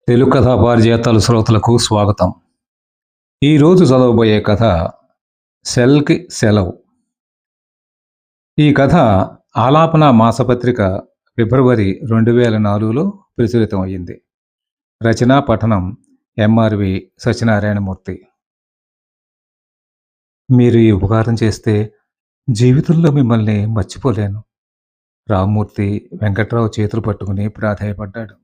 తెలుగు కథా పారిజాతాలు శ్రోతలకు స్వాగతం. ఈరోజు చదవబోయే కథ 'సెల్‌కి సెలవు'. ఈ కథ ఆలాపన మాసపత్రిక ఫిబ్రవరి 2004లో ప్రచురితమయ్యింది. రచనా పఠనం ఎంఆర్వి సత్యనారాయణమూర్తి. మీరు ఈ ఉపకారం చేస్తే జీవితంలో మిమ్మల్ని మర్చిపోలేను. రామ్మూర్తి వెంకట్రావు చేతులు పట్టుకుని ప్రాధేయపడ్డాడు.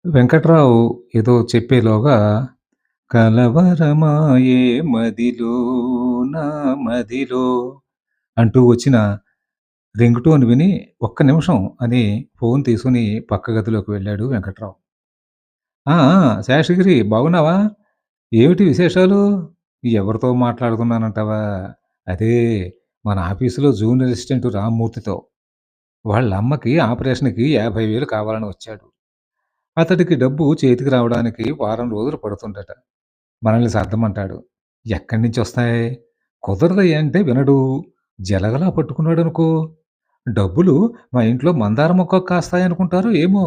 వెంకట్రావు ఏదో చెప్పేలోగా కలవరమాయే మదిలో నా మదిలో అంటూ వచ్చిన రింగ్‌టోన్ విని ఒక్క నిమిషం అని ఫోన్ తీసుకొని పక్క గదిలోకి వెళ్ళాడు వెంకట్రావు. "ఆ! ఆ! శేషగిరి బాగున్నావా? ఏమిటి విశేషాలు? ఎవరితో మాట్లాడుతున్నానంటావా? అదే మన ఆఫీసులో జూనియర్ అసిస్టెంట్ రామ్మూర్తితో. వాళ్ళ అమ్మకి ఆపరేషన్‌కి 50,000 కావాలని వచ్చాడు. అతడికి డబ్బు చేతికి రావడానికి వారం రోజులు పడుతుందట. మనల్ని సర్దమంటాడు. ఎక్కడి నుంచొస్తాయి? కుదరదయ్యా అంటే వినడు. జలగలా పట్టుకున్నాడనుకో. డబ్బులు మా ఇంట్లో మందార మొక్కకు కాస్తాయనుకుంటారో ఏమో!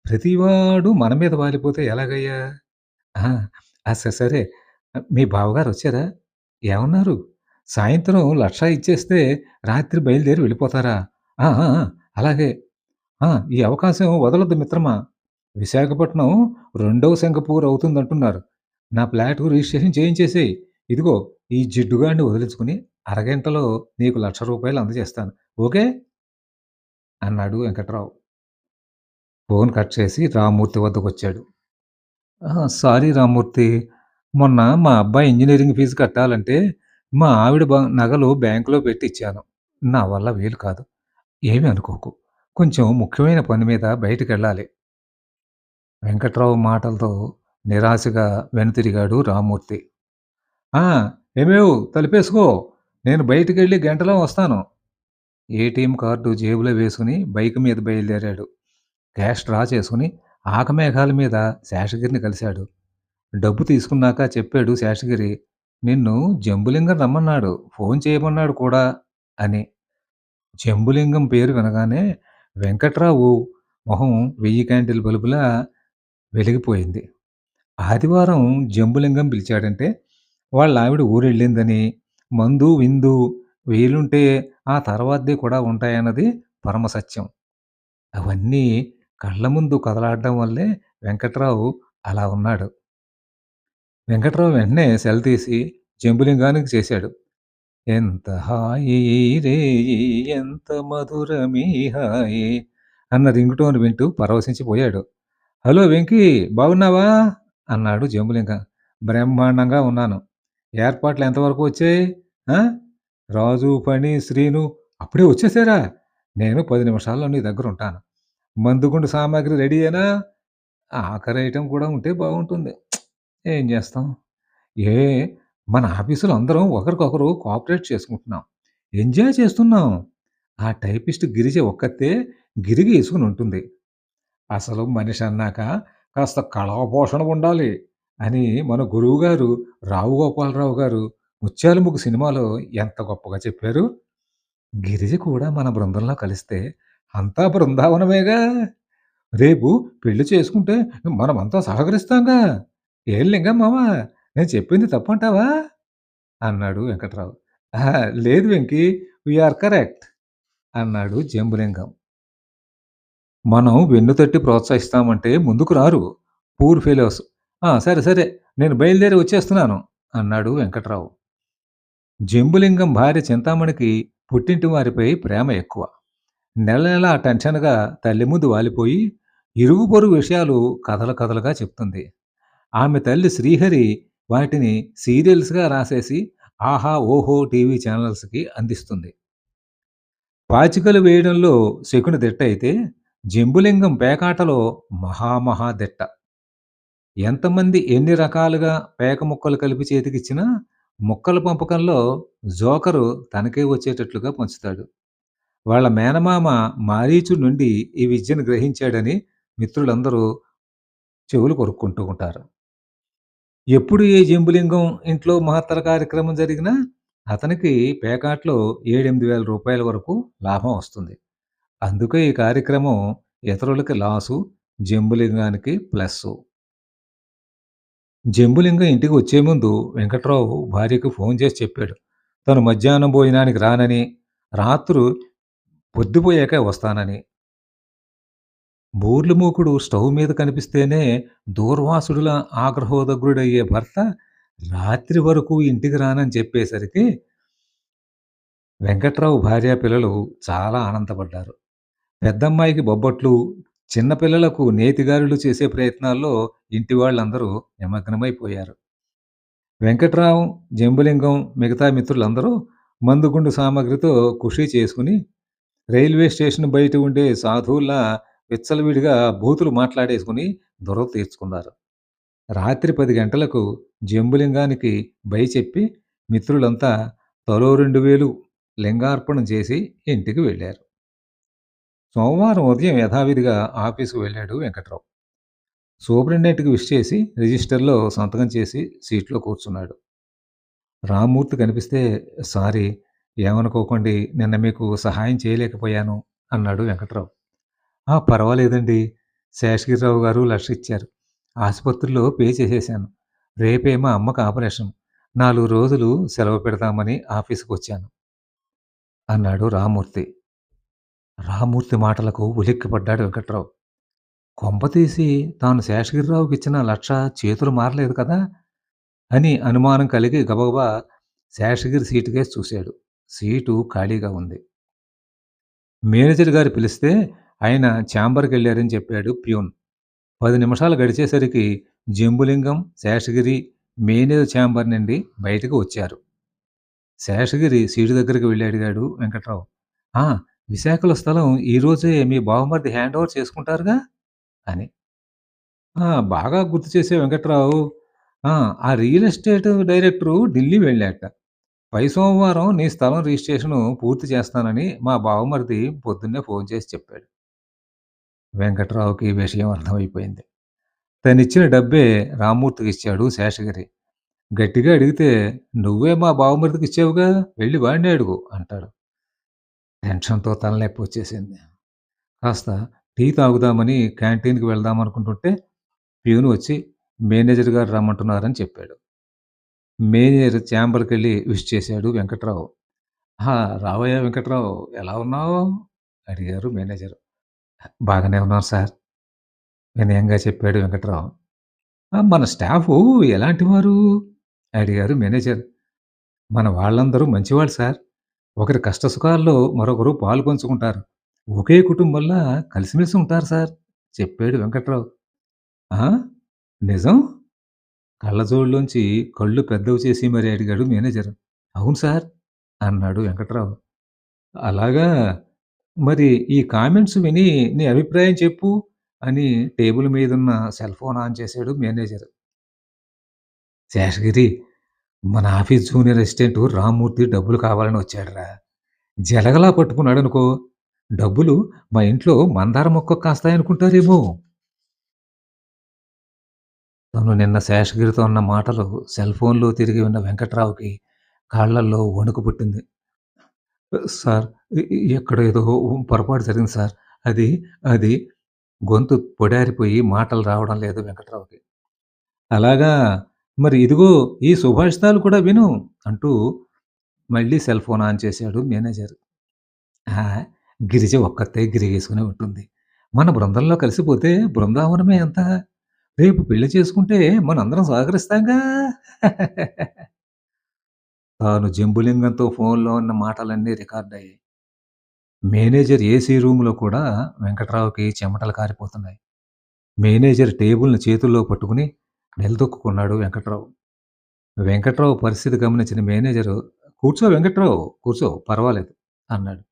ప్రతివాడు మన మీద వాలిపోతే ఎలాగయ్యా? ఆ! సరే. మీ బావగారొచ్చారా? ఏమన్నారు? సాయంత్రం 1,00,000 ఇచ్చేస్తే రాత్రి బయలుదేరి వెళ్ళిపోతారా? ఆ! ఆ! ఆ! అలాగే. ఈ అవకాశం వదలొద్దు మిత్రమా. విశాఖపట్నం రెండవ సింగపూర్ అవుతుందంటున్నారు. నా ఫ్లాటు రిజిస్ట్రేషన్ చేయించేసేయి. ఇదిగో ఈ జిడ్డుగాడిని వదిలించుకొని అరగంటలో నీకు రూ. 1,00,000 అందజేస్తాను. ఓకే? అన్నాడు వెంకట్రావు. ఫోన్ కట్ చేసి రామ్మూర్తి వద్దకొచ్చాడు. సారీ రామ్మూర్తి. మొన్న మా అబ్బాయి ఇంజినీరింగ్ ఫీజు కట్టాలంటే మా ఆవిడ నగలు బ్యాంకులో పెట్టిచ్చాను. నా వల్ల వీలు కాదు. ఏమీ అనుకోకు. కొంచెం ముఖ్యమైన పని మీద బయటికెళ్ళాలి. వెంకట్రావు మాటలతో నిరాశగా వెనుతిరిగాడు రామ్మూర్తి. "ఆ! ఏమేవ్ తలుపేసుకో. నేను బయటికెళ్ళి గంటలో వస్తాను." ఏటీఎం కార్డు జేబులో వేసుకుని బైక్ మీద బయలుదేరాడు. క్యాష్ డ్రా చేసుకుని ఆకమేఘాల మీద శేషగిరిని కలిశాడు. డబ్బు తీసుకున్నాక చెప్పాడు శేషగిరి, "నిన్ను జంబులింగం రమ్మన్నాడు. ఫోన్ చేయమన్నాడు కూడా" అని. జంబులింగం పేరు వినగానే వెంకట్రావు మొహం 1000 క్యాండిల్ బల్బులా వెలిగిపోయింది. ఆదివారం జంబులింగం పిలిచాడంటే వాళ్ళావిడ ఊరెళ్ళిందని, మందు, విందు వీలుంటే ఆ తర్వాతది కూడా ఉంటాయన్నది పరమసత్యం. అవన్నీ కళ్ళ ముందు కదలాడడం వల్లే వెంకట్రావు అలా ఉన్నాడు. వెంకట్రావు వెంటనే సెల్ తీసి జంబులింగానికి చేశాడు. ఎంత హాయి రేయి ఎంత మధురమీ హాయి అన్న రింగ్‌టోన్ వింటూ పరవశించిపోయాడు. "హలో వెంకీ బాగున్నావా?" అన్నాడు జంబులింగం. "బ్రహ్మాండంగా ఉన్నాను. ఏర్పాట్లు ఎంతవరకు వచ్చాయి? ఆ! రాజు, ఫణి, శ్రీను అప్పుడే వచ్చేసారా? నేను 10 నిమిషాల్లో నీ దగ్గరుంటాను. మందుగుండు సామాగ్రి రెడీయేనా? ఆఖరి ఐటెమ్ కూడా ఉంటే బాగుంటుంది. ఏం చేస్తాం? ఏ మన ఆఫీసులో అందరం ఒకరికొకరు కోఆపరేట్ చేసుకుంటున్నాం. ఎంజాయ్ చేస్తున్నాం. ఆ టైపిస్ట్ గిరిజ ఒక్కతే గిరిగి యేసుకొని ఉంటుంది. అసలు మనిషి అన్నాక కాస్త కళాపోషణ ఉండాలి అని మన గురువుగారు రావు గోపాలరావు గారు 'ముత్యాలముగ్గు' సినిమాలో ఎంత గొప్పగా చెప్పారు. గిరిజ కూడా మన బృందంలో కలిస్తే అంతా బృందావనమేగా! రేపు పెళ్లి చేసుకుంటే మనమంతా సహకరిస్తాంగా! ఏం లింగం మామ నేను చెప్పింది తప్పంటావా? అన్నాడు వెంకట్రావు. "అహా! లేదు వెంకీ వి ఆర్ కరెక్ట్" అన్నాడు జంబులింగం. మనం వెన్నుతట్టి ప్రోత్సహిస్తామంటే ముందుకు రారు. Poor fellows. సరే, సరే నేను బయలుదేరి వచ్చేస్తున్నాను అన్నాడు వెంకట్రావు. జంబులింగం భార్య చింతామణికి పుట్టింటి వారిపై ప్రేమ ఎక్కువ. నెల నెలా టెన్షన్‌గా తల్లి ముందు వాలిపోయి, ఇరుగు పొరుగు విషయాలు కథలు కథలుగా చెప్తుంది. ఆమె తల్లి శ్రీహరి వాటిని సీరియల్స్‌గా రాసేసి 'ఆహా! ఓహో' టీవీ ఛానల్స్‌కి అందిస్తుంది. పాచికలు వేయడంలో శకుని దిట్ట అయితే, జంబులింగం పేకాటలో మహా దిట్ట. ఎంతమంది ఎన్ని రకాలుగా పేక ముక్కలు కలిపి చేతికిచ్చినా, ముక్కల పంపకంలో జోకరు తనకే వచ్చేటట్లుగా పంచుతాడు. వాళ్ళ మేనమామ మారీచుడి నుండి ఈ విద్యను గ్రహించాడని మిత్రులందరూ చెవులు కొరుక్కుంటూ ఉంటారు. ఎప్పుడు ఏ జంబులింగం ఇంట్లో మహత్తర కార్యక్రమం జరిగినా అతనికి పేకాట్లో 7, 8 వేల రూపాయల వరకు లాభం వస్తుంది. అందుకే ఈ కార్యక్రమం ఇతరులకి లాసు, జంబులింగానికి ప్లస్సు. జంబులింగం ఇంటికి వచ్చే ముందు వెంకట్రావు భార్యకి ఫోన్ చేసి చెప్పాడు. తను మధ్యాహ్నం భోజనానికి రానని, రాత్రు పొద్దుపోయాకే వస్తానని. బూర్లు మూకుడు స్టవ్ మీద కనిపిస్తేనే దూర్వాసుడిలా ఆగ్రహోదగ్రుడయ్యే భర్త రాత్రి వరకు ఇంటికి రానని చెప్పేసరికి వెంకట్రావు భార్య పిల్లలు చాలా ఆనందపడ్డారు. పెద్దమ్మాయికి బొబ్బట్లు, చిన్న పిల్లలకు నేతిగారెలు చేసే ప్రయత్నాల్లో ఇంటి వాళ్ళందరూ నిమగ్నమైపోయారు. వెంకట్రావు, జంబులింగం, మిగతా మిత్రులందరూ మందుగుండు సామాగ్రితో ఖుషీ చేసుకుని రైల్వే స్టేషన్ బయట ఉండే సాధువుల్లా విచ్చలవిడిగా బూతులు మాట్లాడేసుకుని దొరవ తీర్చుకున్నారు. రాత్రి 10 గంటలకు జంబులింగానికి బై చెప్పి మిత్రులంతా తలో 2000 లింగార్పణం చేసి ఇంటికి వెళ్ళారు. సోమవారం ఉదయం యథావిధిగా ఆఫీసుకు వెళ్ళాడు వెంకట్రావు. సూపరింటెండెంట్‌కి విష్ చేసి రిజిస్టర్‌లో సంతకం చేసి సీట్‌లో కూర్చున్నాడు. రామ్మూర్తి కనిపిస్తే సారీ ఏమనుకోకండి నిన్న మీకు సహాయం చేయలేకపోయాను అన్నాడు వెంకట్రావు. పర్వాలేదండి. శేషగిరిరావు గారు లక్ష ఇచ్చారు. ఆసుపత్రిలో పే చేసేశాను. రేపే మా అమ్మకి ఆపరేషన్. 4 రోజులు సెలవు పెడదామని ఆఫీసుకొచ్చాను అన్నాడు రామ్మూర్తి. రామ్మూర్తి మాటలకు ఉలిక్కిపడ్డాడు వెంకట్రావు. కొంపతీసి తాను శేషగిరిరావుకిచ్చిన 1,00,000 చేతులు మారలేదు కదా! అని అనుమానం కలిగి గబగబా శేషగిరి సీటు కేసి చూశాడు. సీటు ఖాళీగా ఉంది. మేనేజర్ గారు పిలిస్తే ఆయన ఛాంబర్‌కెళ్లారని చెప్పాడు ప్యూన్. 10 నిమిషాలు గడిచేసరికి జంబులింగం, శేషగిరి మేనేజర్ ఛాంబర్ నుండి బయటకు వచ్చారు. శేషగిరి సీటు దగ్గరికి వెళ్లి అడిగాడు వెంకట్రావు. "ఆ! విశాఖలో స్థలం ఈరోజే మీ బావమరిది హ్యాండ్ ఓవర్ చేసుకుంటారుగా" అని. బాగా గుర్తు చేసావు వెంకట్రావు. ఆ! ఆ రియల్ ఎస్టేట్ డైరెక్టరు ఢిల్లీ వెళ్ళాట. పై సోమవారం నీ స్థలం రిజిస్ట్రేషను పూర్తి చేస్తానని మా బావమరిది పొద్దున్నే ఫోన్ చేసి చెప్పాడు. వెంకట్రావుకి విషయం అర్థమైపోయింది. తనిచ్చిన డబ్బే రామ్మూర్తికిచ్చాడు శేషగిరి. గట్టిగా అడిగితే, "నువ్వే మా బావమరిదికిచ్చావుగా! వెళ్లి వాడినే అడుగు" అంటాడు. టెన్షన్‌తో తలనొప్పొచ్చేసింది. కాస్త టీ తాగుదామని క్యాంటీన్‌కి వెళ్దామనుకుంటుంటే, ప్యూన్ వచ్చి మేనేజర్ గారు రమ్మంటున్నారని చెప్పాడు. మేనేజర్ ఛాంబర్‌కెళ్ళి విష్ చేశాడు వెంకట్రావు. రావయ్యా వెంకట్రావు ఎలా ఉన్నావు?" అడిగారు మేనేజర్. "బాగానే ఉన్నాను సార్" వినయంగా చెప్పాడు వెంకట్రావు. మన స్టాఫు ఎలాంటివారు?" అడిగారు మేనేజర్. "మన వాళ్ళందరూ మంచివాళ్ళు సార్. ఒకరి కష్ట సుఖాల్లో మరొకరు పాలు పంచుకుంటారు. ఒకే కుటుంబంలా కలిసిమెలిసి ఉంటారు సార్" చెప్పాడు వెంకట్రావు. "ఆ! నిజం?" కళ్ళజోడులోంచి కళ్ళు పెద్దవి చేసి మరి అడిగాడు మేనేజర్. "అవును సార్" అన్నాడు వెంకట్రావు. "అలాగా మరి ఈ కామెంట్స్ విని నీ అభిప్రాయం చెప్పు" అని టేబుల్ మీదున్న సెల్ ఫోన్ ఆన్ చేశాడు మేనేజర్. "శేషగిరి మన ఆఫీస్ జూనియర్ అసిస్టెంట్ రామ్మూర్తి డబ్బులు కావాలని వచ్చాడురా. జలగలా పట్టుకున్నాడనుకో, డబ్బులు మా ఇంట్లో మందార మొక్కకు కాస్తాయనుకుంటారేమో." తను నిన్న శేషగిరితో అన్న మాటలు సెల్ ఫోన్‌లో తిరిగి విన్న వెంకట్రావుకి కాళ్ళల్లో వణుకు పుట్టింది. సార్ ఎక్కడో ఏదో పొరపాటు జరిగింది సార్. అది అది గొంతు పొడారిపోయి మాటలు రావడం లేదు వెంకట్రావుకి. అలాగా మరి ఇదిగో ఈ సుభాషితాలు కూడా విను అంటూ మళ్ళీ సెల్ ఫోన్ ఆన్ చేశాడు మేనేజర్. ఆ! గిరిజ ఒక్కతే గిరిగేసుకునే ఉంటుంది. మన బృందంలో కలిసిపోతే బృందావనమే ఎంత. రేపు పెళ్లి చేసుకుంటే మనందరం సహకరిస్తాంగా. తాను జంబులింగంతో ఫోన్‌లో ఉన్న మాటలన్నీ రికార్డయ్యాయి. మేనేజర్ ఏసీ రూమ్‌లో కూడా వెంకట్రావుకి చెమటలు కారిపోతున్నాయి. మేనేజర్ టేబుల్‌ని చేతుల్లో పట్టుకుని నిలదొక్కుకున్నాడు వెంకట్రావు. వెంకట్రావు పరిస్థితి గమనించిన మేనేజరు, "కూర్చో వెంకట్రావు కూర్చో పర్వాలేదు" అన్నాడు.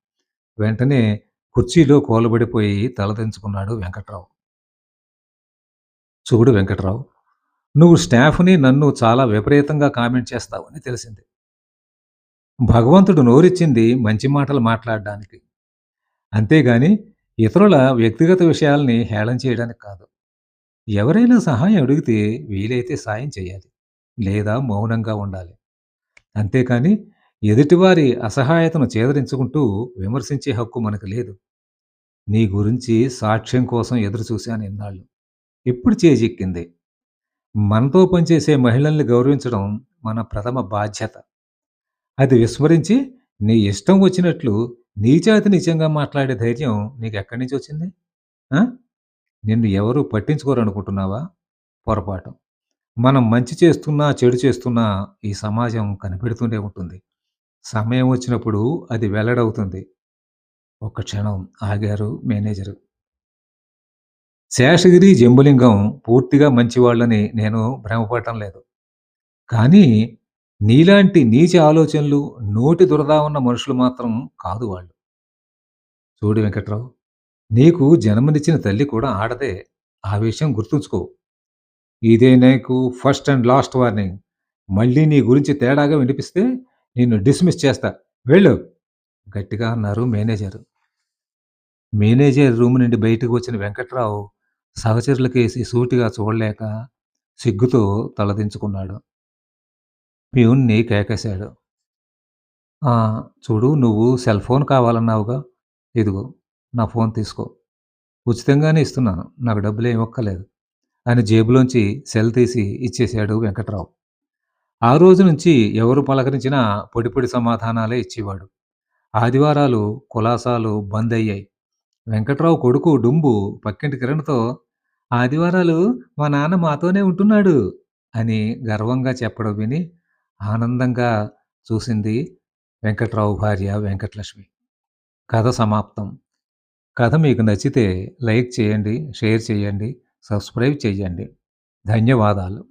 వెంటనే కుర్చీలో కూలబడిపోయి తలదించుకున్నాడు వెంకట్రావు. "చూడు వెంకట్రావు, నువ్వు స్టాఫ్‌ని, నన్ను చాలా విపరీతంగా కామెంట్ చేస్తావని తెలిసింది. భగవంతుడు నోరిచ్చింది మంచి మాటలు మాట్లాడడానికి. అంతేగాని ఇతరుల వ్యక్తిగత విషయాల్ని హేళన చేయడానికి కాదు. ఎవరైనా సహాయం అడిగితే వీలైతే సాయం చేయాలి. లేదా మౌనంగా ఉండాలి. అంతేకాని ఎదుటివారి అసహాయతను చేదరించుకుంటూ విమర్శించే హక్కు మనకు లేదు. నీ గురించి సాక్ష్యం కోసం ఎదురు చూశాను ఇన్నాళ్ళు. ఇప్పుడు చేజిక్కింది. మనతో పనిచేసే మహిళల్ని గౌరవించడం మన ప్రథమ బాధ్యత. అది విస్మరించి నీ ఇష్టం వచ్చినట్లు నీచాతి నీచంగా మాట్లాడే ధైర్యం నీకెక్కడి నుంచొచ్చింది? ఆ! నిన్ను ఎవరు పట్టించుకోరనుకుంటున్నావా? పొరపాటు. మనం మంచి చేస్తున్నా, చెడు చేస్తున్నా ఈ సమాజం కనిపెడుతూనే ఉంటుంది. సమయం వచ్చినప్పుడు అది వెల్లడవుతుంది. ఒక్క క్షణం ఆగారు మేనేజరు. శేషగిరి, జంబులింగం పూర్తిగా మంచివాళ్ళని నేను భ్రమపడటం లేదు. కానీ నీలాంటి నీచ ఆలోచనలు, నోటి దురద ఉన్న మనుషులు మాత్రం కాదు వాళ్ళు. చూడు వెంకట్రావు, నీకు జన్మనిచ్చిన తల్లి కూడా ఆడదే. ఆ విషయం గుర్తుంచుకో. ఇదే నీకు ఫస్ట్ అండ్ లాస్ట్ వార్నింగ్. మళ్ళీ నీ గురించి తేడాగా వినిపిస్తే నిన్ను డిస్మిస్ చేస్తా. వెళ్ళు గట్టిగా అన్నారు మేనేజరు. మేనేజర్ రూమ్ నుండి బయటకు వచ్చిన వెంకట్రావు సహచరులకేసి సూటిగా చూడలేక సిగ్గుతో తలదించుకున్నాడు. ప్యూన్ని కేకేశాడు. "ఆ! చూడు నువ్వు సెల్ ఫోన్ కావాలన్నావుగా? ఇదిగో నా ఫోన్ తీసుకో. ఉచితంగానే ఇస్తున్నాను. నాకు డబ్బులేమి ఇవ్వక్కర్లేదు" అని జేబులోంచి సెల్ తీసి ఇచ్చేశాడు వెంకట్రావు. ఆ రోజు నుంచి ఎవరు పలకరించినా పొడి పొడి సమాధానాలే ఇచ్చేవాడు. ఆదివారాలు కులాసాలు బందయ్యాయి. వెంకట్రావు కొడుకు డుంబు పక్కింటి కిరణ్‌తో "ఆదివారాలు మా నాన్న మాతోనే ఉంటున్నాడు" అని గర్వంగా చెప్పడం విని ఆనందంగా చూసింది వెంకట్రావు భార్య వెంకటలక్ష్మి. కథ సమాప్తం. కథ మీకు నచ్చితే లైక్ చేయండి, షేర్ చేయండి, సబ్స్క్రైబ్ చేయండి. ధన్యవాదాలు.